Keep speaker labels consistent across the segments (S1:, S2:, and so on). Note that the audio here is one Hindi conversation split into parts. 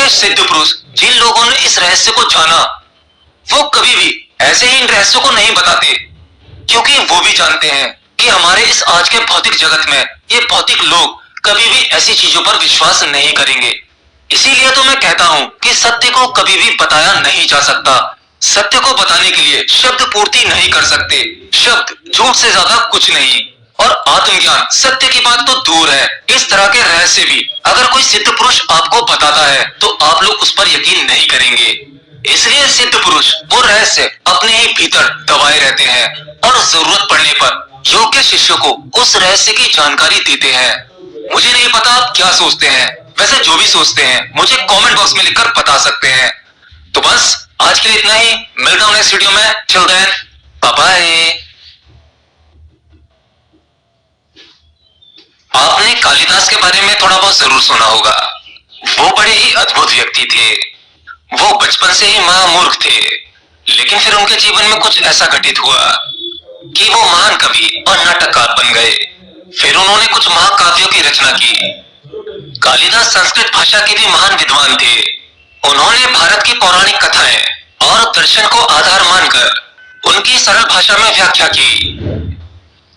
S1: वे सिद्ध पुरुष जिन लोगों ने इस रहस्य को जाना, वो कभी भी ऐसे ही इन रहस्यों को नहीं बताते, क्योंकि वो भी जानते हैं कि हमारे इस आज के भौतिक जगत में ये भौतिक लोग कभी भी ऐसी चीजों पर विश्वास नहीं करेंगे। इसीलिए तो मैं कहता हूँ कि सत्य को कभी भी बताया नहीं जा सकता। सत्य को बताने के लिए शब्द पूर्ति नहीं कर सकते। शब्द झूठ से ज्यादा कुछ नहीं। और आत्मज्ञान सत्य की बात तो दूर है, इस तरह के रहस्य भी अगर कोई सिद्ध पुरुष आपको बताता है तो आप लोग उस पर यकीन नहीं करेंगे। इसलिए सिद्ध पुरुष वो रहस्य अपने ही भीतर दबाए रहते हैं और जरूरत पड़ने पर योग्य शिष्यों को उस रहस्य की जानकारी देते हैं। मुझे नहीं पता आप क्या सोचते हैं, वैसे जो भी सोचते हैं मुझे कमेंट बॉक्स में लिखकर बता सकते हैं। तो बस आज के लिए इतना ही, मिलता हूं नेक्स्ट वीडियो में। Till then bye bye. आपने कालिदास के बारे में थोड़ा बहुत जरूर सुना होगा। वो बड़े ही अद्भुत व्यक्ति थे। वो बचपन से ही महामूर्ख थे, लेकिन फिर उनके जीवन में कुछ ऐसा घटित हुआ कि वो महान कवि और नाटककार बन गए। फिर उन्होंने कुछ महाकाव्यों की रचना की। कालिदास संस्कृत भाषा के भी महान विद्वान थे। उन्होंने भारत की पौराणिक कथाएं और दर्शन को आधार मानकर उनकी सरल भाषा में व्याख्या की।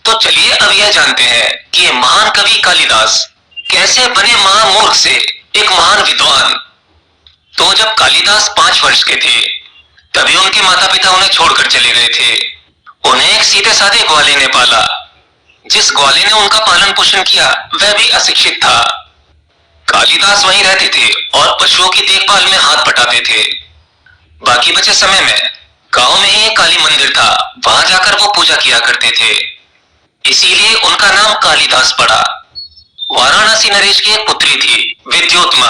S1: तो चलिए अब यह जानते हैं कि ये महान कवि कालिदास कैसे बने महामूर्ख से एक महान विद्वान। तो जब कालिदास 5 वर्ष के थे, तभी उनके माता पिता उन्हें छोड़कर चले गए थे। उन्हें एक सीधे साधे ग्वाले ने पाला। जिस ग्वाले ने उनका पालन पोषण किया वह भी अशिक्षित था। कालिदास वहीं रहते थे और पशुओं की देखभाल में हाथ बटाते थे। बाकी बचे समय में गांव में ही एक काली मंदिर था, वहां जाकर वो पूजा किया करते थे। इसीलिए उनका नाम कालिदास पड़ा। वाराणसी नरेश की एक पुत्री थी, विद्योत्मा।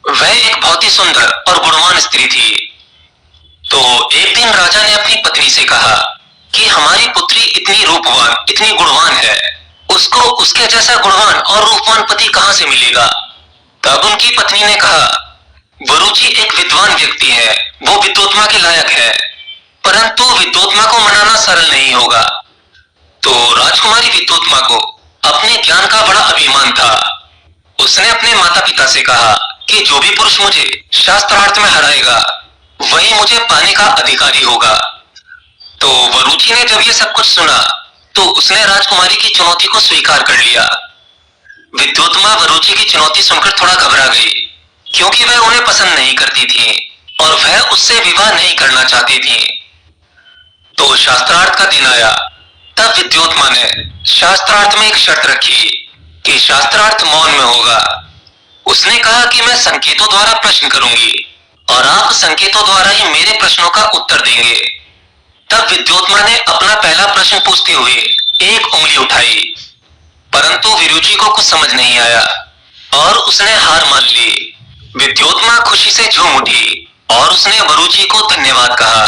S1: वह एक बहुत ही सुंदर और गुणवान स्त्री थी। तो एक दिन राजा ने अपनी पत्नी से कहा कि हमारी पुत्री इतनी रूपवान, इतनी गुणवान है, उसको उसके जैसा गुणवान और रूपवान पति कहां से मिलेगा। तब उनकी पत्नी ने कहा, वरुचि एक विद्वान व्यक्ति है, वो विद्योत्मा के लायक है, परंतु विद्योत्मा को मनाना सरल नहीं होगा। तो राजकुमारी विद्योत्मा को अपने ज्ञान का बड़ा अभिमान था। उसने अपने माता पिता से कहा कि जो भी पुरुष मुझे शास्त्रार्थ में हराएगा वही मुझे पाने का अधिकारी होगा। तो वरुचि ने जब ये सब कुछ सुना तो उसने राजकुमारी की चुनौती को स्वीकार कर लिया। विद्योत्मा वरुचि की चुनौती सुनकर थोड़ा घबरा गई, क्योंकि वह उन्हें पसंद नहीं करती थी और वह उससे विवाह नहीं करना चाहती थी। तो शास्त्रार्थ का दिन आया। तब विद्योत्मा ने शास्त्रार्थ में एक शर्त रखी कि शास्त्रार्थ मौन में होगा। उसने कहा कि मैं संकेतों द्वारा प्रश्न करूंगी और आप संकेतों द्वारा ही मेरे प्रश्नों का उत्तर देंगे। तब विद्योत्मा ने अपना पहला प्रश्न पूछते हुए एक उंगली उठाई, परंतु विरुचि को कुछ समझ नहीं आया और उसने हार मान ली। विद्योत्मा खुशी से झूम उठी और उसने वरुचि को धन्यवाद कहा।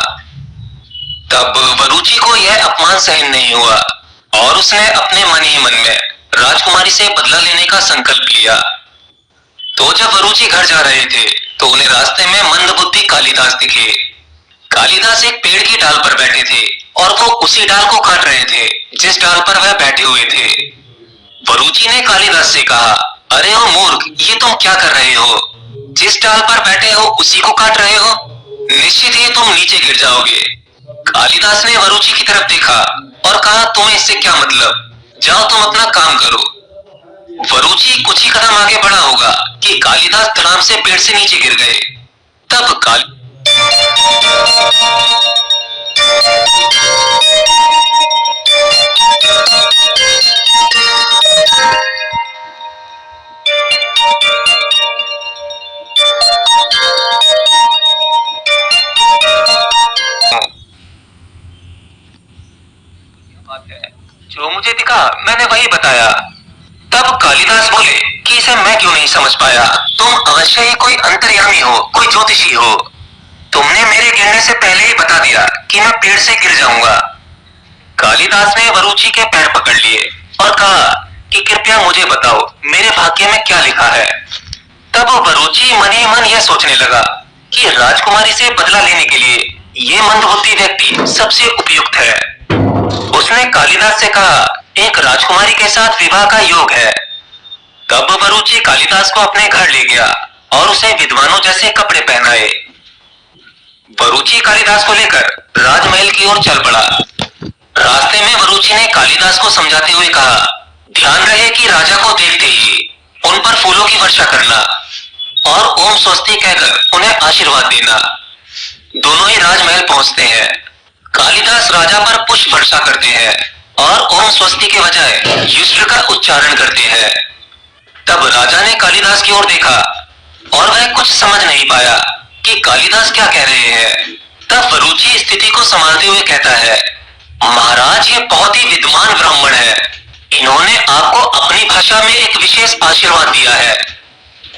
S1: तब वरुचि को यह अपमान सहन नहीं हुआ और उसने अपने मन ही मन में राजकुमारी से बदला लेने का संकल्प लिया। तो जब वरुचि घर जा रहे थे तो उन्हें रास्ते में मंदबुद्धि कालिदास दिखे। कालिदास एक पेड़ की डाल पर बैठे थे और वो उसी डाल को काट रहे थे जिस डाल पर वह बैठे हुए थे। वरुचि ने कालिदास से कहा, अरे ओ मूर्ख, ये तुम क्या कर रहे हो? जिस डाल पर बैठे हो उसी को काट रहे हो, निश्चित ही तुम नीचे गिर जाओगे। कालिदास ने वरुचि की तरफ देखा और कहा, तुम्हें इससे क्या मतलब, जाओ तुम अपना काम करो। वरुचि कुछ ही कदम आगे बढ़ा होगा कि कालिदास धड़ाम से पेड़ से नीचे गिर गए। तब जो मुझे दिखा मैंने वही बताया। तब कालिदास बोले कि इसे मैं क्यों नहीं समझ पाया, तुम अवश्य ही कोई अंतर्यामी हो, कोई ज्योतिषी हो। तुमने मेरे गिरने से पहले ही बता दिया कि मैं पेड़ से गिर जाऊंगा। कालिदास ने वरुचि के पैर पकड़ लिए और कहा कि कृपया मुझे बताओ मेरे भाग्य में क्या लिखा है। तब वरुचि मन ही मन यह सोचने लगा कि राजकुमारी से बदला लेने के लिए ये मंदबुद्धि व्यक्ति सबसे उपयुक्त है। उसने कालिदास से कहा, एक राजकुमारी के साथ विवाह का योग है। तब वरुचि कालिदास को अपने घर ले गया और उसे विद्वानों जैसे कपड़े पहनाए। वरुचि कालिदास को लेकर राजमहल की ओर चल पड़ा। रास्ते में वरुचि ने कालिदास को समझाते हुए कहा, ध्यान रहे कि राजा को देखते ही उन पर फूलों की वर्षा करना और ओम स्वस्ति कहकर उन्हें आशीर्वाद देना। दोनों ही राजमहल पहुंचते हैं। कालिदास राजा पर पुष्प वर्षा करते हैं और ओम स्वस्ति के बजाय युष्ट का उच्चारण करते हैं। तब राजा ने कालिदास की ओर देखा और वह कुछ समझ नहीं पाया कि कालिदास क्या कह रहे हैं। तब वरुचि स्थिति को संभालते हुए कहता है, महाराज, ये बहुत ही विद्वान ब्राह्मण है। इन्होंने आपको अपनी भाषा में एक विशेष आशीर्वाद दिया है।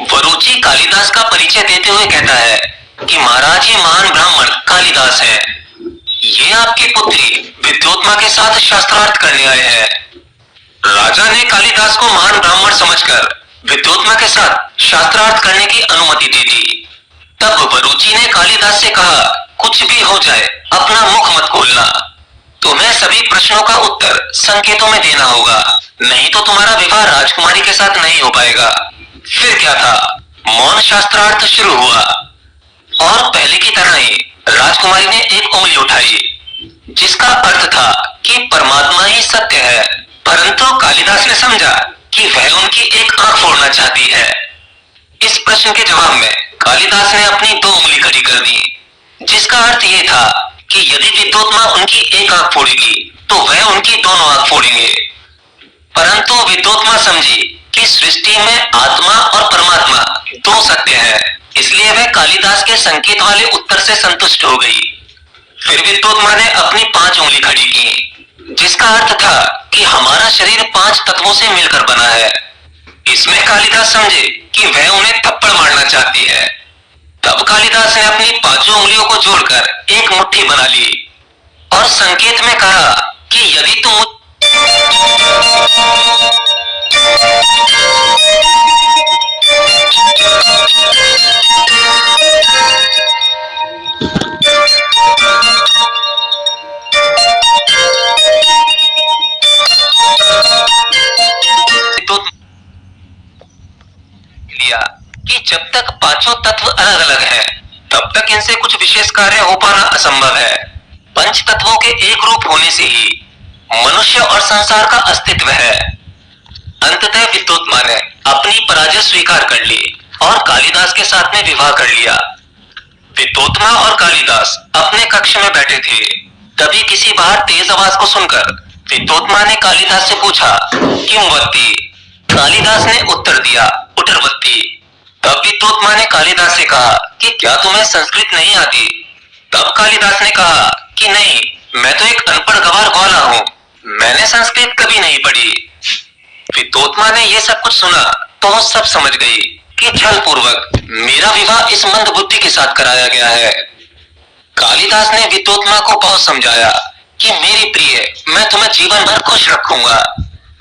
S1: वरुचि कालिदास का परिचय देते हुए कहता है कि महाराज, ये महान ब्राह्मण कालिदास है। ये आपकी पुत्री विद्योत्मा के साथ शास्त्रार्थ करने आए हैं। राजा ने कालिदास को महान ब्राह्मण समझकर विद्योत्मा के साथ शास्त्रार्थ करने की अनुमति दे दी। तब वरुचि ने कालिदास से कहा, कुछ भी हो जाए अपना मुख मत खोलना। तुम्हें सभी प्रश्नों का उत्तर संकेतों में देना होगा, नहीं तो तुम्हारा विवाह राजकुमारी के साथ नहीं हो पाएगा। फिर क्या था, मौन शास्त्रार्थ शुरू हुआ और पहले की तरह ही राजकुमारी ने एक उंगली उठाई, जिसका अर्थ था कि परमात्मा ही सत्य है। परंतु कालिदास ने समझा कि वह उनकी एक आंख फोड़ना चाहती है। इस प्रश्न के जवाब में कालिदास ने अपनी दो उंगली खड़ी कर दी, जिसका अर्थ ये था कि यदि विद्योत्मा उनकी एक आंख फोड़ेगी तो वह उनकी दोनों आंख फोड़ेंगे। परंतु विद्योत्मा समझी कि सृष्टि में आत्मा और परमात्मा दो सत्य है, इसलिए वह कालिदास के संकेत वाले उत्तर से संतुष्ट हो गई। फिर विद्योत्मा ने अपनी 5 उंगली खड़ी की, जिसका अर्थ था कि हमारा शरीर 5 तत्वों से मिलकर बना है। इसमें कालिदास समझे कि वह उन्हें थप्पड़ मारना चाहती है। तब कालिदास ने अपनी 5 उंगलियों को जोड़कर एक मुट्ठी बना ली और संकेत में कहा कि यदि तुम लिया कि जब तक पांचों तत्व अलग अलग हैं, तब तक इनसे कुछ विशेष कार्य हो पाना असंभव है। पंच तत्वों के एक रूप होने से ही मनुष्य और संसार का अस्तित्व है। अंततः विद्योत्मा ने अपनी पराजय स्वीकार कर ली और कालिदास के साथ में विवाह कर लिया। विद्योत्मा और कालिदास अपने कक्ष में बैठे थे। तभी किसी बाहर तेज आवाज को सुनकर विद्योत्मा ने कालिदास से पूछा, किंवदंती? कालिदास ने उत्तर दिया, उठरवत्ती। तब विद्योत्मा ने कालिदास से कहा कि क्या तुम्हें संस्कृत नहीं आती? तब कालिदास ने कहा कि नहीं, मैं तो एक अनपढ़ गवार ग्वाला हूँ, मैंने संस्कृत कभी नहीं पढ़ी। विद्योत्मा ने यह सब कुछ सुना तो वो सब समझ गई कि छल पूर्वक मेरा विवाह इस मंद बुद्धि के साथ कराया गया है। कालिदास ने विद्योत्मा को बहुत समझाया कि मेरी प्रिय, मैं तुम्हें जीवन भर खुश रखूंगा,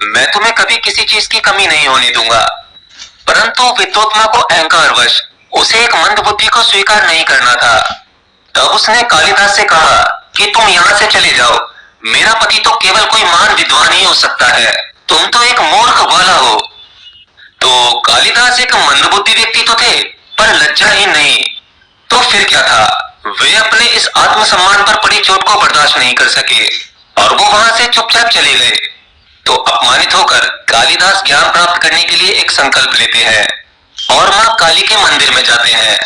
S1: मैं तुम्हें कभी किसी चीज की कमी नहीं होने दूंगा। परंतु विद्योत्मा को अहंकारवश उसे एक मंद बुद्धि को स्वीकार नहीं करना था। तब उसने कालिदास से कहा कि तुम यहाँ से चले जाओ, मेरा पति तो केवल कोई महान विद्वान ही हो सकता है, तुम तो एक मूर्ख ग्वाला हो। तो कालिदास एक मंदबुद्धि व्यक्ति तो थे, पर लज्जाहीन नहीं। तो फिर क्या था, वे अपने इस आत्मसम्मान पर पड़ी चोट को बर्दाश्त नहीं कर सके और वो वहां से चुपचाप चले गए। तो अपमानित होकर कालिदास ज्ञान प्राप्त करने के लिए एक संकल्प लेते हैं और माँ काली के मंदिर में जाते हैं।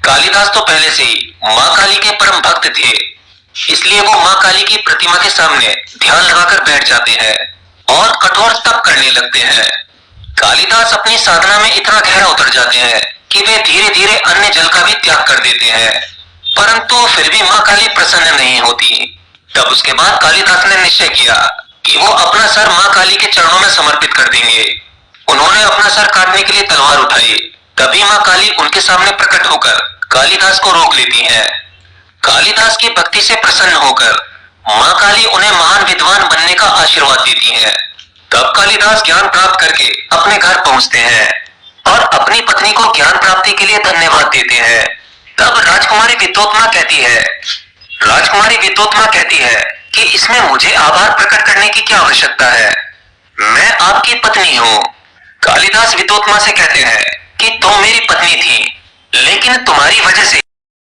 S1: कालिदास तो पहले से ही माँ काली के परम भक्त थे, इसलिए वो माँ काली की प्रतिमा के सामने ध्यान लगाकर बैठ जाते हैं और कठोर तप करने लगते हैं। कालिदास अपनी साधना में इतना गहरा उतर जाते हैं कि वे धीरे धीरे अन्य जल का भी त्याग कर देते हैं, परंतु फिर भी माँ काली प्रसन्न नहीं होती। तब उसके बाद कालिदास ने निश्चय किया कि वो अपना सर माँ काली के चरणों में समर्पित कर देंगे। उन्होंने अपना सर काटने के लिए तलवार उठाई। तभी माँ काली उनके सामने प्रकट होकर कालिदास को रोक लेती हैं। कालिदास की भक्ति से प्रसन्न होकर माँ काली उन्हें महान विद्वान बनने का आशीर्वाद देती हैं। तब कालिदास ज्ञान प्राप्त करके अपने घर पहुंचते हैं और अपनी पत्नी को ज्ञान प्राप्ति के लिए धन्यवाद देते हैं। तब राजकुमारी विद्योत्मा कहती है कि इसमें मुझे आभार प्रकट करने की क्या आवश्यकता है, मैं आपकी पत्नी हूँ। कालिदास विद्योत्मा से कहते हैं कि तुम मेरी पत्नी थी, लेकिन तुम्हारी वजह से